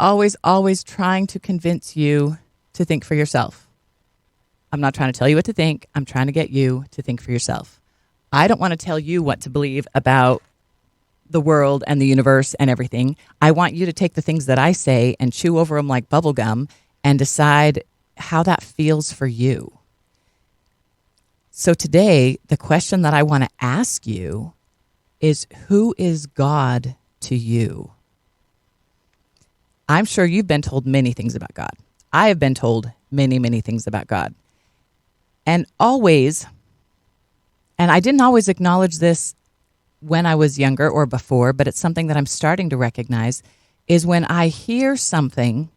always, always trying to convince you to think for yourself. I'm not trying to tell you what to think. I'm trying to get you to think for yourself. I don't want to tell you what to believe about the world and the universe and everything. I want you to take the things that I say and chew over them like bubble gum and decide how that feels for you. So today, the question that I want to ask you is, who is God to you? I'm sure you've been told many things about God. I have been told many, many things about God. And always, and I didn't always acknowledge this when I was younger or before, but it's something that I'm starting to recognize, is when I hear something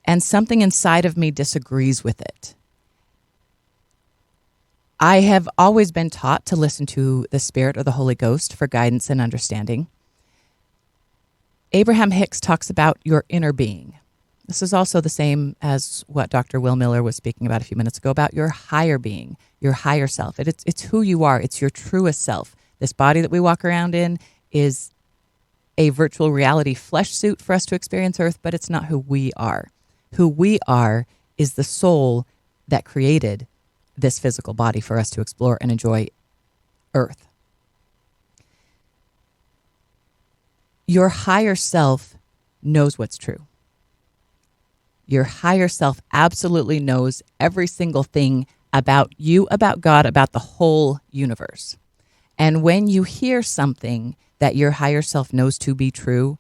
and something inside of me disagrees with it. I have always been taught to listen to the Spirit or the Holy Ghost for guidance and understanding. Abraham Hicks talks about your inner being. This is also the same as what Dr. Will Miller was speaking about a few minutes ago about your higher being, your higher self. It's who you are. It's your truest self. This body that we walk around in is a virtual reality flesh suit for us to experience Earth, but it's not who we are. Who we are is the soul that created this physical body for us to explore and enjoy Earth. Your higher self knows what's true. Your higher self absolutely knows every single thing about you, about God, about the whole universe. And when you hear something that your higher self knows to be true,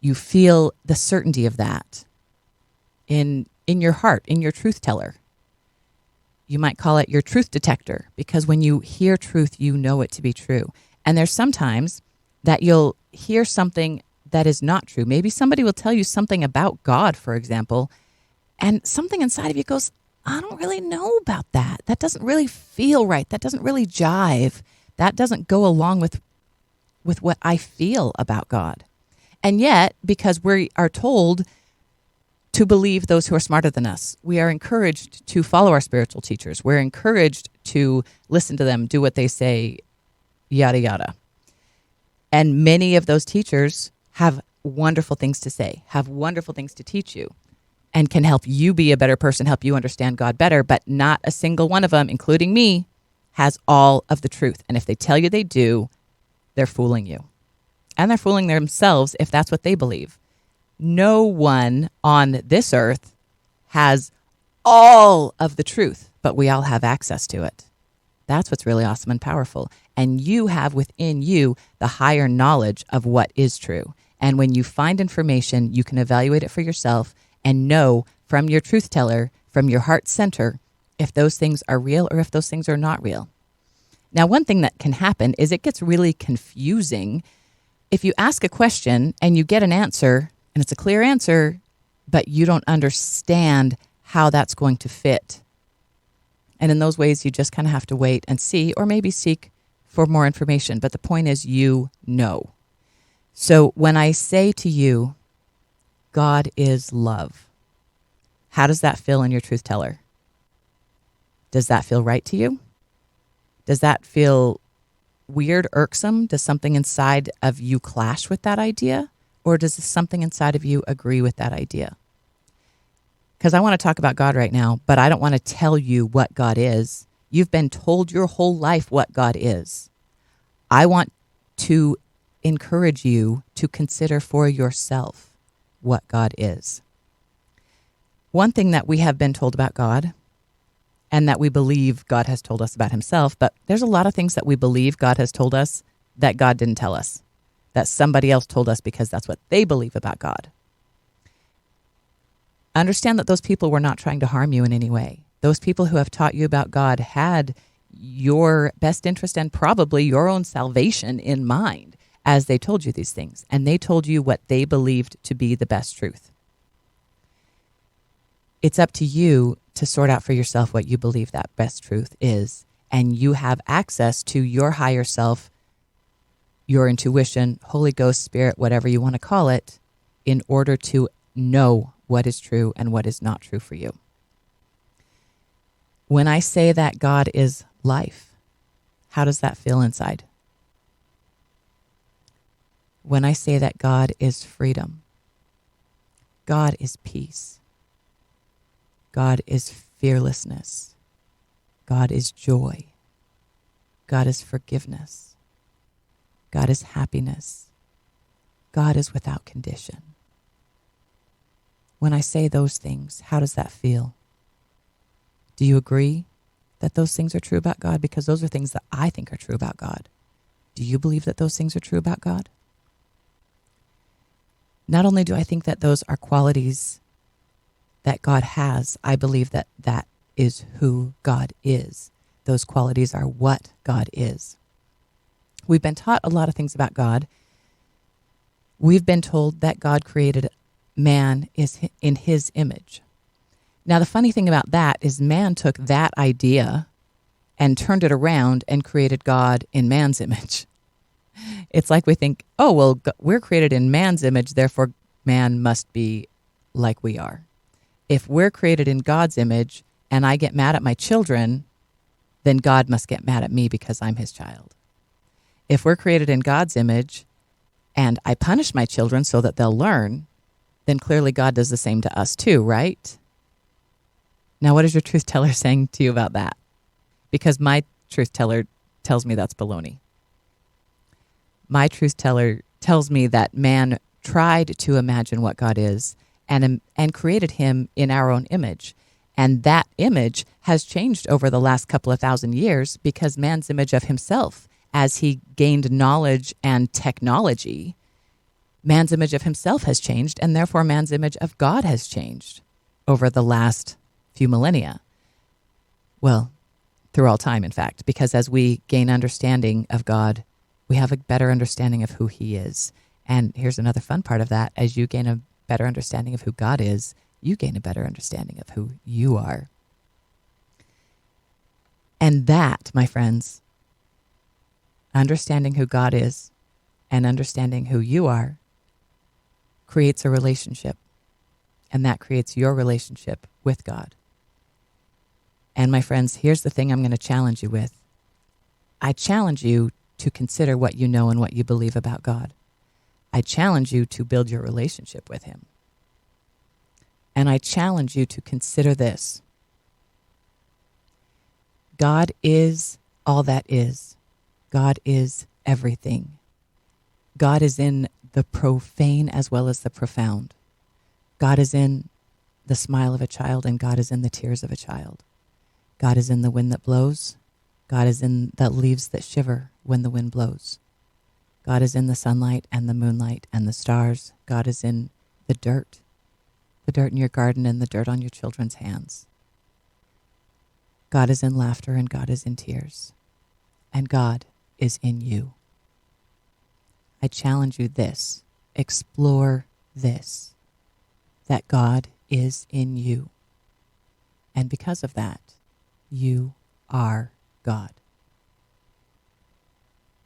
you feel the certainty of that in your heart, in your truth teller. You might call it your truth detector, because when you hear truth, you know it to be true. And there's sometimes that you'll hear something that is not true. Maybe somebody will tell you something about God, for example, and something inside of you goes, I don't really know about that. That doesn't really feel right. That doesn't really jive. That doesn't go along with what I feel about God. And yet, because we are told to believe those who are smarter than us, we are encouraged to follow our spiritual teachers. We're encouraged to listen to them, do what they say, yada, yada. And many of those teachers have wonderful things to say, have wonderful things to teach you, and can help you be a better person, help you understand God better. But not a single one of them, including me, has all of the truth. And if they tell you they do, they're fooling you. And they're fooling themselves if that's what they believe. No one on this earth has all of the truth, but we all have access to it. That's what's really awesome and powerful. And you have within you the higher knowledge of what is true. And when you find information, you can evaluate it for yourself and know from your truth teller, from your heart center, if those things are real or if those things are not real. Now, one thing that can happen is it gets really confusing if you ask a question and you get an answer and it's a clear answer, but you don't understand how that's going to fit. And in those ways, you just kind of have to wait and see, or maybe seek for more information. But the point is, you know. So when I say to you, God is love, how does that feel in your truth teller? Does that feel right to you? Does that feel weird, irksome? Does something inside of you clash with that idea? Or does something inside of you agree with that idea? Because I want to talk about God right now, but I don't want to tell you what God is. You've been told your whole life what God is. I want to encourage you to consider for yourself what God is. One thing that we have been told about God, and that we believe God has told us about himself, but there's a lot of things that we believe God has told us that God didn't tell us, that somebody else told us because that's what they believe about God. Understand that those people were not trying to harm you in any way. Those people who have taught you about God had your best interest and probably your own salvation in mind as they told you these things. And they told you what they believed to be the best truth. It's up to you to sort out for yourself what you believe that best truth is. And you have access to your higher self, your intuition, Holy Ghost, Spirit, whatever you want to call it, in order to know what is true and what is not true for you. When I say that God is life, how does that feel inside? When I say that God is freedom, God is peace. God is fearlessness. God is joy. God is forgiveness. God is happiness. God is without condition. When I say those things, how does that feel? Do you agree that those things are true about God? Because those are things that I think are true about God. Do you believe that those things are true about God? Not only do I think that those are qualities that God has, I believe that that is who God is. Those qualities are what God is. We've been taught a lot of things about God. We've been told that God created man is in his image. Now, the funny thing about that is man took that idea and turned it around and created God in man's image. It's like we think, oh, well, we're created in man's image, therefore man must be like we are. If we're created in God's image and I get mad at my children, then God must get mad at me because I'm his child. If we're created in God's image and I punish my children so that they'll learn, then clearly God does the same to us too, right? Now, what is your truth teller saying to you about that? Because my truth teller tells me that's baloney. My truth teller tells me that man tried to imagine what God is and created him in our own image. And that image has changed over the last couple of thousand years because man's image of himself, as he gained knowledge and technology, man's image of himself has changed, and therefore man's image of God has changed over the last few millennia. Well, through all time, in fact, because as we gain understanding of God, we have a better understanding of who he is. And here's another fun part of that. As you gain a better understanding of who God is, you gain a better understanding of who you are. And that, my friends, understanding who God is and understanding who you are creates a relationship. And that creates your relationship with God. And my friends, here's the thing I'm going to challenge you with. I challenge you to consider what you know and what you believe about God. I challenge you to build your relationship with him. And I challenge you to consider this. God is all that is. God is everything. God is in the profane as well as the profound. God is in the smile of a child and God is in the tears of a child. God is in the wind that blows. God is in the leaves that shiver when the wind blows. God is in the sunlight and the moonlight and the stars. God is in the dirt in your garden and the dirt on your children's hands. God is in laughter and God is in tears. And God is in you. I challenge you this. Explore this. That God is in you. And because of that, you are God.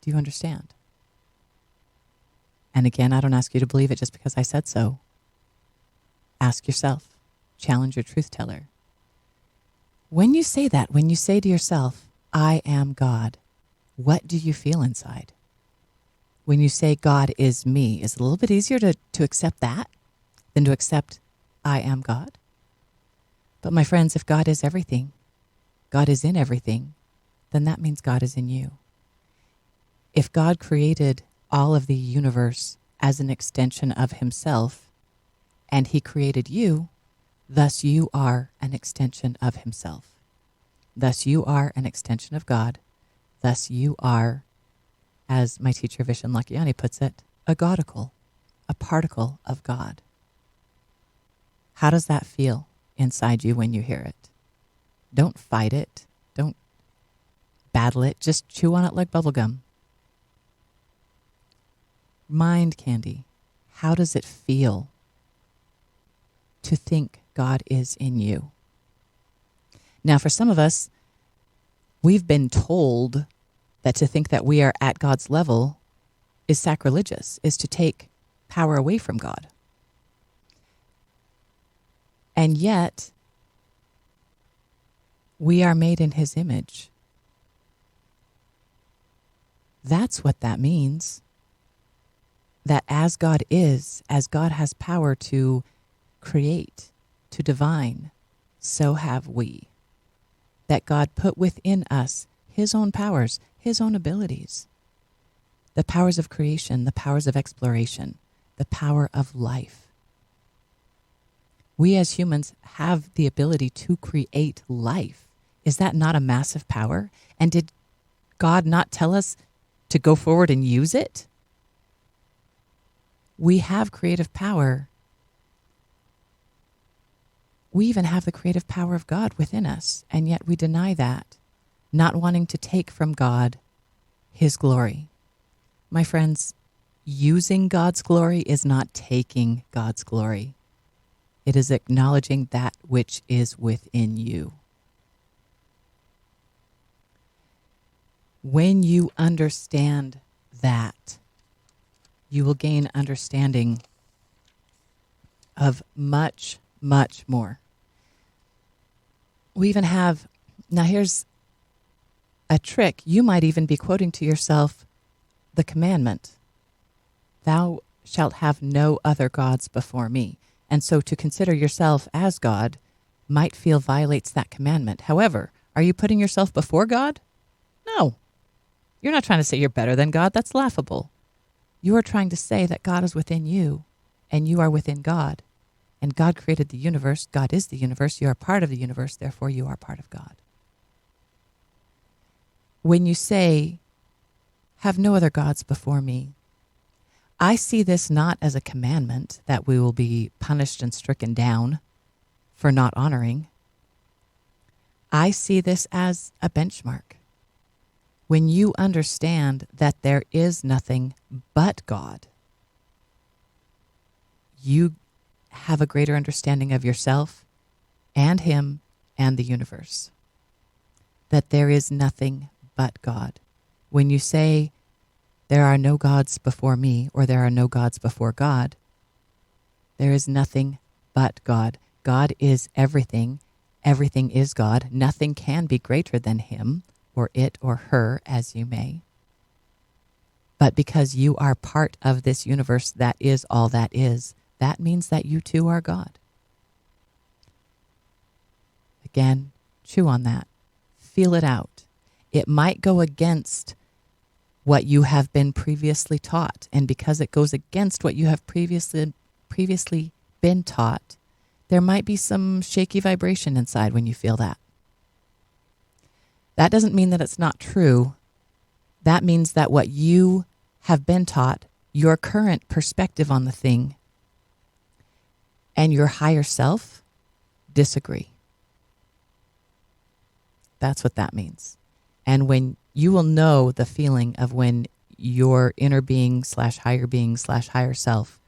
Do you understand? And again, I don't ask you to believe it just because I said so. Ask yourself. Challenge your truth teller. When you say that, when you say to yourself, I am God, what do you feel inside? When you say God is me, is it a little bit easier to accept that than to accept I am God? But my friends, if God is everything, God is in everything, then that means God is in you. If God created all of the universe as an extension of himself, and he created you, thus you are an extension of himself. Thus you are an extension of God. Thus you are, as my teacher Vishen Lakhiani puts it, a godical, a particle of God. How does that feel inside you when you hear it? Don't fight it. Don't battle it. Just chew on it like bubblegum. Mind candy. How does it feel to think God is in you? Now, for some of us, we've been told that to think that we are at God's level is sacrilegious, is to take power away from God. And yet, we are made in his image. That's what that means. That as God is, as God has power to create, to divine, so have we. That God put within us his own powers, his own abilities. The powers of creation, the powers of exploration, the power of life. We as humans have the ability to create life. Is that not a massive power? And did God not tell us to go forward and use it? We have creative power. We even have the creative power of God within us, and yet we deny that, not wanting to take from God his glory. My friends, using God's glory is not taking God's glory. It is acknowledging that which is within you. When you understand that, you will gain understanding of much, much more. We even have, now here's a trick. You might even be quoting to yourself the commandment, "Thou shalt have no other gods before me." And so to consider yourself as God might feel violates that commandment. However, are you putting yourself before God? No. You're not trying to say you're better than God. That's laughable. You are trying to say that God is within you and you are within God. And God created the universe. God is the universe. You are part of the universe. Therefore, you are part of God. When you say, "Have no other gods before me," I see this not as a commandment that we will be punished and stricken down for not honoring. I see this as a benchmark. When you understand that there is nothing but God, you have a greater understanding of yourself and him and the universe. That there is nothing but God. When you say, "There are no gods before me," or "There are no gods before God," there is nothing but God. God is everything. Everything is God. Nothing can be greater than him, or it, or her, as you may. But because you are part of this universe that is all that is, that means that you too are God. Again, chew on that. Feel it out. It might go against what you have been previously taught. And because it goes against what you have previously been taught, there might be some shaky vibration inside when you feel that. That doesn't mean that it's not true. That means that what you have been taught, your current perspective on the thing, and your higher self disagree. That's what that means. And when you will know the feeling of when your inner being / higher being / higher self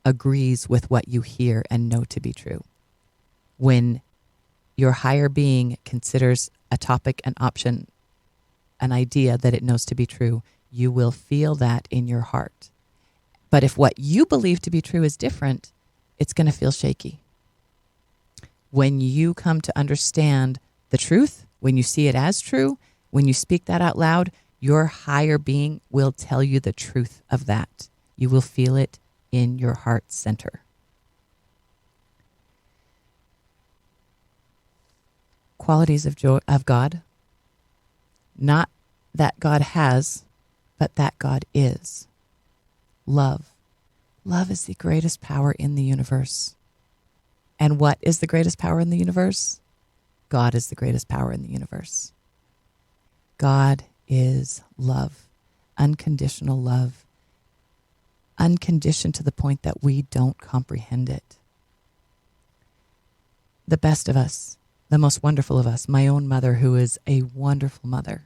agrees with what you hear and know to be true. When your higher being considers a topic, an option, an idea that it knows to be true, you will feel that in your heart. But if what you believe to be true is different, it's going to feel shaky. When you come to understand the truth, when you see it as true, when you speak that out loud, your higher being will tell you the truth of that. You will feel it in your heart center. Qualities of God, not that God has, but that God is. Love. Love is the greatest power in the universe. And what is the greatest power in the universe? God is the greatest power in the universe. God is love, unconditional love, unconditioned to the point that we don't comprehend it. The best of us, the most wonderful of us, my own mother, who is a wonderful mother.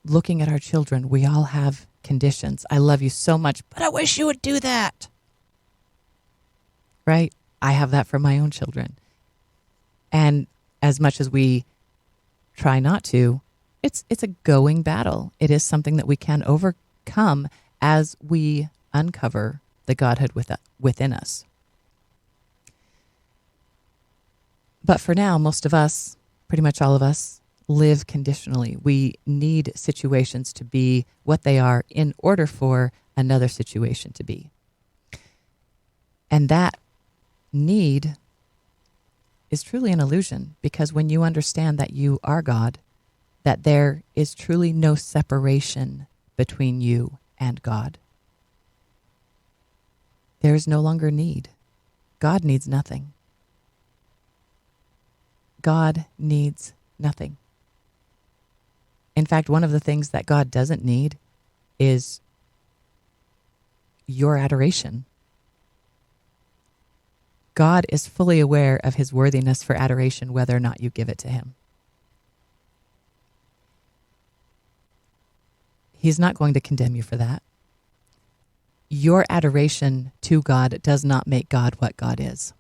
Looking at our children, we all have conditions. I love you so much, but I wish you would do that. Right? I have that for my own children. And as much as we try not to, it's a going battle. It is something that we can overcome as we uncover the Godhood within us. But for now, most of us, pretty much all of us, live conditionally. We need situations to be what they are in order for another situation to be. And that need is truly an illusion, because when you understand that you are God, that there is truly no separation between you and God, there is no longer need. God needs nothing. God needs nothing. In fact, one of the things that God doesn't need is your adoration. God is fully aware of his worthiness for adoration, whether or not you give it to him. He's not going to condemn you for that. Your adoration to God does not make God what God is.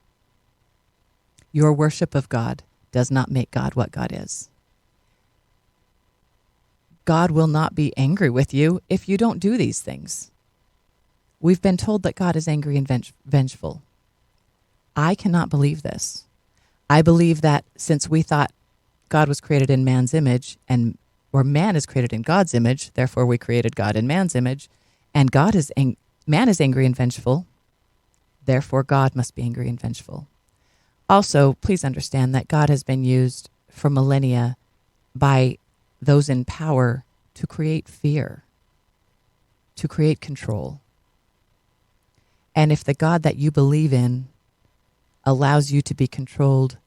Your worship of God does not make God what God is. God will not be angry with you if you don't do these things. We've been told that God is angry and vengeful. I cannot believe this. I believe that since we thought God was created in man's image, or man is created in God's image, therefore we created God in man's image, and man is angry and vengeful, therefore God must be angry and vengeful. Also, please understand that God has been used for millennia by those in power to create fear, to create control. And if the God that you believe in allows you to be controlled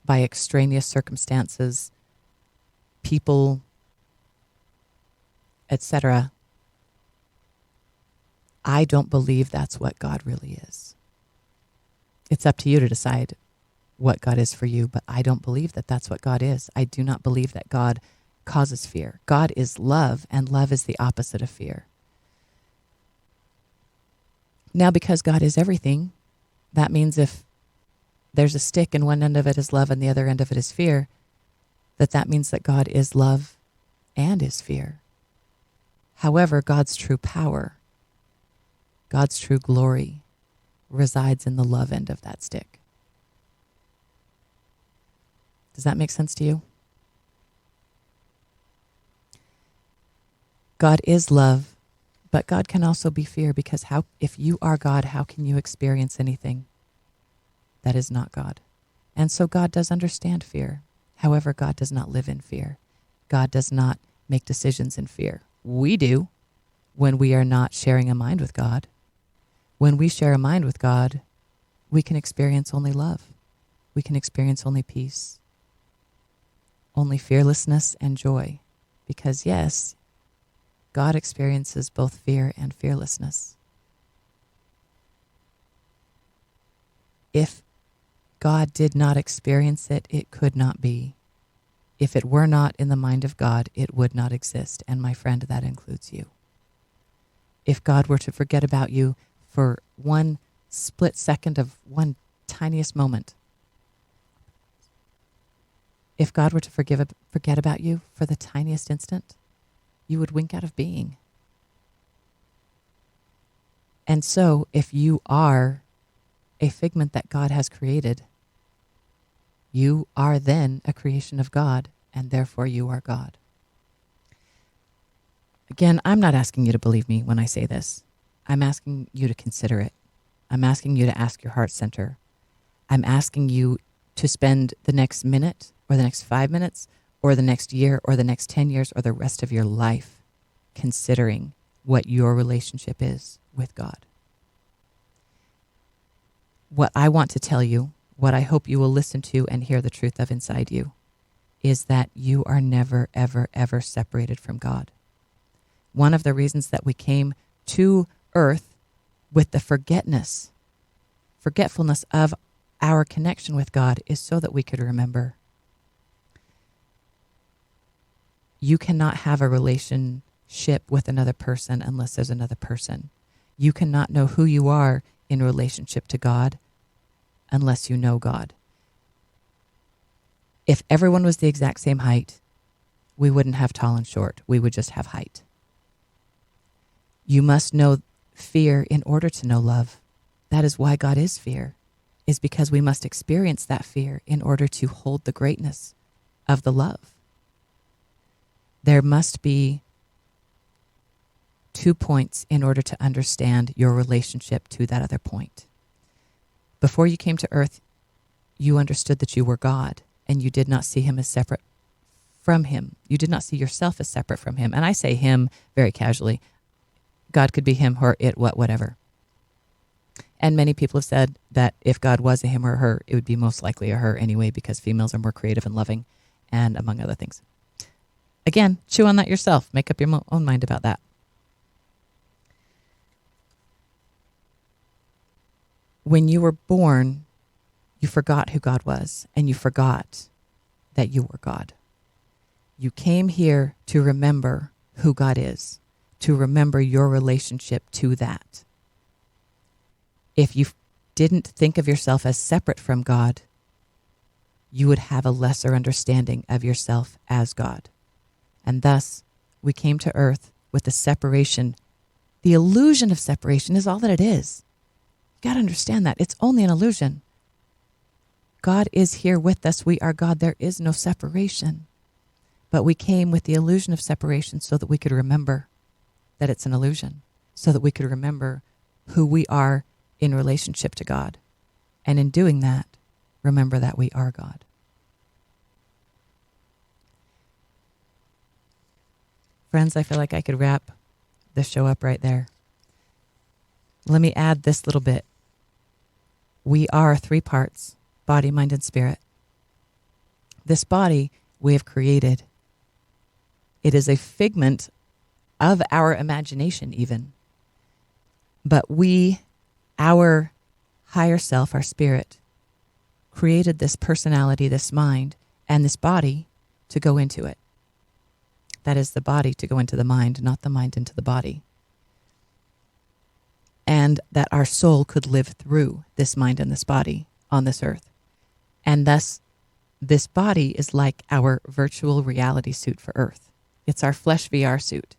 by extraneous circumstances, people, etc., I don't believe that's what God really is. It's up to you to decide what God is for you, but I don't believe that that's what God is. I do not believe that God causes fear. God is love, and love is the opposite of fear. Now, because God is everything, that means if there's a stick and one end of it is love and the other end of it is fear, that means that God is love and is fear. However, God's true power, God's true glory resides in the love end of that stick. Does that make sense to you? God is love, but God can also be fear, because if you are God, how can you experience anything that is not God? And so God does understand fear. However, God does not live in fear. God does not make decisions in fear. We do when we are not sharing a mind with God. When we share a mind with God, we can experience only love. We can experience only peace, only fearlessness and joy. Because yes, God experiences both fear and fearlessness. If God did not experience it, it could not be. If it were not in the mind of God, it would not exist. And my friend, that includes you. If God were to forget about you for one split second of one tiniest moment, if God were to forget about you for the tiniest instant, you would wink out of being. And so, if you are a figment that God has created, you are then a creation of God, and therefore you are God. Again, I'm not asking you to believe me when I say this. I'm asking you to consider it. I'm asking you to ask your heart center. I'm asking you to spend the next minute or the next 5 minutes or the next year or the next 10 years or the rest of your life considering what your relationship is with God. What I want to tell you, what I hope you will listen to and hear the truth of inside you, is that you are never, ever, ever separated from God. One of the reasons that we came to earth with the forgetfulness of our connection with God is so that we could remember. You cannot have a relationship with another person unless there's another person. You cannot know who you are in relationship to God unless you know God. If everyone was the exact same height, we wouldn't have tall and short. We would just have height. You must know fear in order to know love. That is why God is fear, is because we must experience that fear in order to hold the greatness of the love. There must be 2 points in order to understand your relationship to that other point. Before you came to earth, you understood that you were God, and you did not see him as separate from him. You did not see yourself as separate from him. And I say him very casually. God could be him, her, it, whatever. And many people have said that if God was a him or her, it would be most likely a her anyway, because females are more creative and loving, and among other things. Again, chew on that yourself. Make up your own mind about that. When you were born, you forgot who God was, and you forgot that you were God. You came here to remember who God is, to remember your relationship to that. If you didn't think of yourself as separate from God, you would have a lesser understanding of yourself as God. And thus, we came to earth with the separation. The illusion of separation is all that it is. You got to understand that. It's only an illusion. God is here with us. We are God. There is no separation. But we came with the illusion of separation so that we could remember that it's an illusion, so that we could remember who we are in relationship to God. And in doing that, remember that we are God. Friends, I feel like I could wrap the show up right there. Let me add this little bit. We are 3 parts, body, mind, and spirit. This body we have created. It is a figment of our imagination even. But we, our higher self, our spirit, created this personality, this mind, and this body to go into it. That is the body to go into the mind, not the mind into the body. And that our soul could live through this mind and this body on this earth. And thus, this body is like our virtual reality suit for earth. It's our flesh VR suit.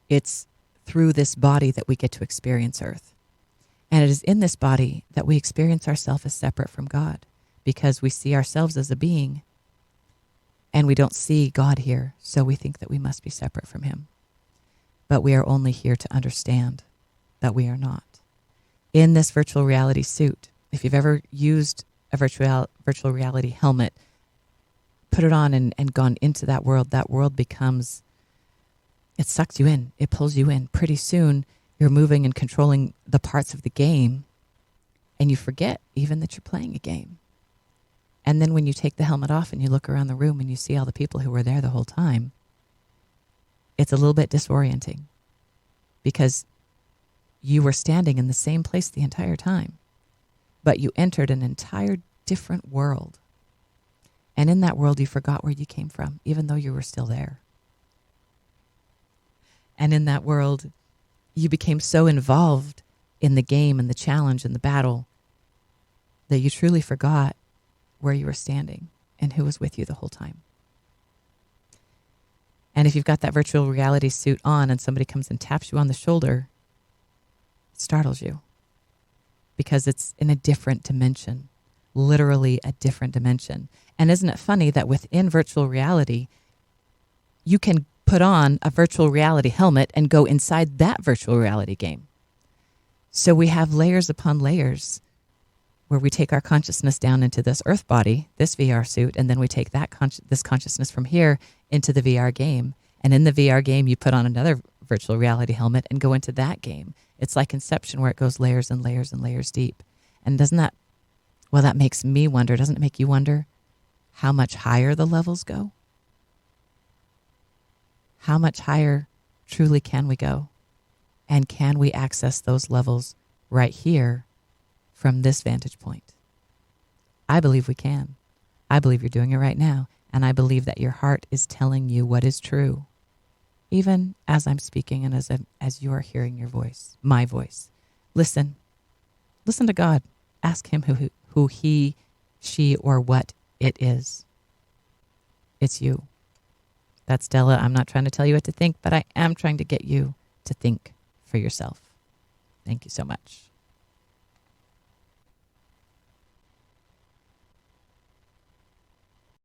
It's through this body that we get to experience earth. And it is in this body that we experience ourselves as separate from God, because we see ourselves as a being and we don't see God here, so we think that we must be separate from him. But we are only here to understand that we are not. In this virtual reality suit, if you've ever used a virtual reality helmet, put it on and gone into that world becomes, it sucks you in, it pulls you in. Pretty soon, you're moving and controlling the parts of the game, and you forget even that you're playing a game. And then when you take the helmet off and you look around the room and you see all the people who were there the whole time, it's a little bit disorienting, because you were standing in the same place the entire time, but you entered an entire different world. And in that world, you forgot where you came from, even though you were still there. And in that world, you became so involved in the game and the challenge and the battle that you truly forgot where you were standing and who was with you the whole time. And if you've got that virtual reality suit on and somebody comes and taps you on the shoulder, it startles you, because it's in a different dimension, literally a different dimension. And isn't it funny that within virtual reality, you can put on a virtual reality helmet and go inside that virtual reality game? So we have layers upon layers where we take our consciousness down into this earth body, this VR suit, and then we take that this consciousness from here into the VR game. And in the VR game, you put on another virtual reality helmet and go into that game. It's like Inception, where it goes layers and layers and layers deep. And doesn't that, well, that makes me wonder, doesn't it make you wonder how much higher the levels go? How much higher truly can we go? And can we access those levels right here from this vantage point? I believe we can. I believe you're doing it right now. And I believe that your heart is telling you what is true, even as I'm speaking and as you are hearing your voice, my voice. Listen. Listen to God. Ask him who he, she, or what it is. It's you. That's Della. I'm not trying to tell you what to think, but I am trying to get you to think for yourself. Thank you so much.